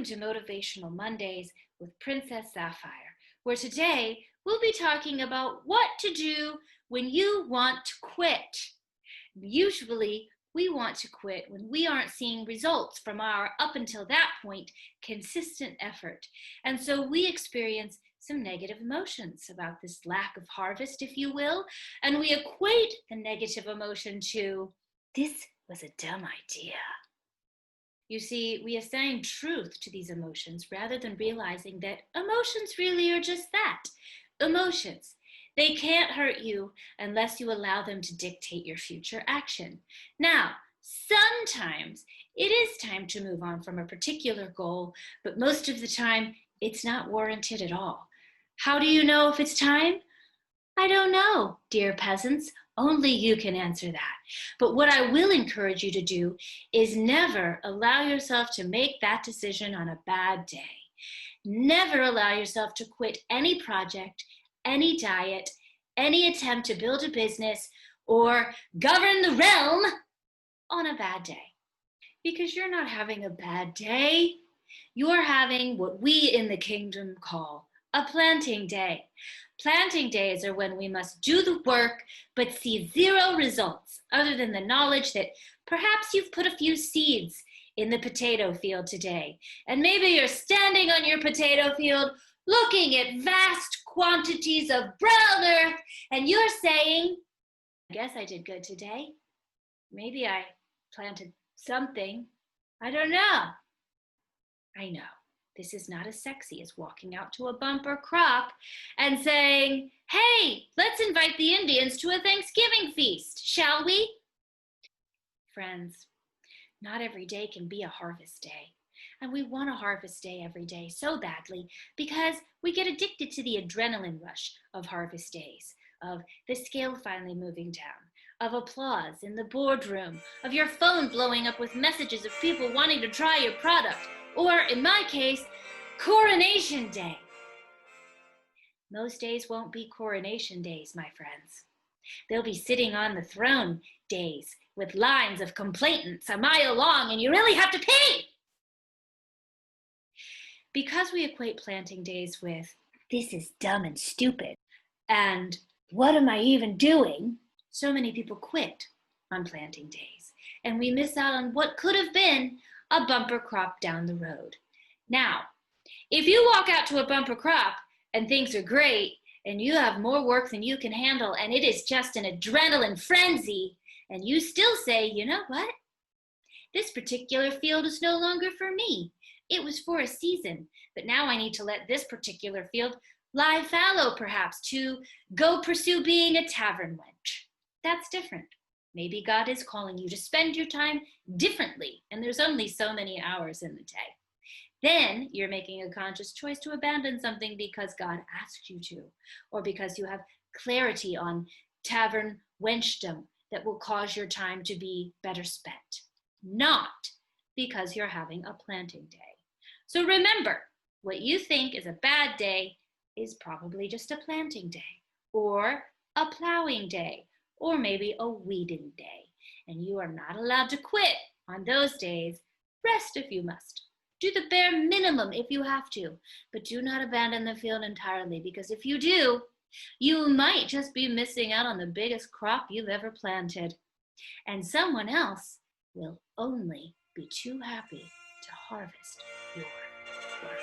welcome to Motivational Mondays with Princess Sapphire, where today we'll be talking about what to do when you want to quit. Usually, we want to quit when we aren't seeing results from our, up until that point, consistent effort. And so we experience some negative emotions about this lack of harvest, if you will, and we equate the negative emotion to, this was a dumb idea. You see, we assign truth to these emotions rather than realizing that emotions really are just that, emotions. They can't hurt you unless you allow them to dictate your future action. Now, sometimes it is time to move on from a particular goal, but most of the time it's not warranted at all. How do you know if it's time? I don't know, dear peasants. Only you can answer that. But what I will encourage you to do is never allow yourself to make that decision on a bad day. Never allow yourself to quit any project, any diet, any attempt to build a business, or govern the realm on a bad day. Because you're not having a bad day. You're having what we in the kingdom call a planting day. Planting days are when we must do the work but see zero results other than the knowledge that perhaps you've put a few seeds in the potato field today. And maybe you're standing on your potato field looking at vast quantities of brown earth and you're saying, I guess I did good today. Maybe I planted something. I don't know. I know. This is not as sexy as walking out to a bumper crop and saying, hey, let's invite the Indians to a Thanksgiving feast, shall we? Friends, not every day can be a harvest day. And we want a harvest day every day so badly because we get addicted to the adrenaline rush of harvest days, of the scale finally moving down, of applause in the boardroom, of your phone blowing up with messages of people wanting to try your product, or in my case, coronation day. Most days won't be coronation days, my friends. They'll be sitting on the throne days with lines of complainants a mile long and you really have to pee. Because we equate planting days with, this is dumb and stupid, and what am I even doing? So many people quit on planting days, and we miss out on what could have been a bumper crop down the road. Now, if you walk out to a bumper crop and things are great, and you have more work than you can handle, and it is just an adrenaline frenzy, and you still say, you know what? This particular field is no longer for me. It was for a season, but now I need to let this particular field lie fallow, perhaps, to go pursue being a tavern wench. That's different. Maybe God is calling you to spend your time differently, and there's only so many hours in the day. Then you're making a conscious choice to abandon something because God asked you to, or because you have clarity on tavern wenchdom that will cause your time to be better spent, not because you're having a planting day. So remember, what you think is a bad day is probably just a planting day, or a plowing day, or maybe a weeding day. And you are not allowed to quit on those days. Rest if you must. Do the bare minimum if you have to, but do not abandon the field entirely, because if you do, you might just be missing out on the biggest crop you've ever planted. And someone else will only be too happy to harvest your work.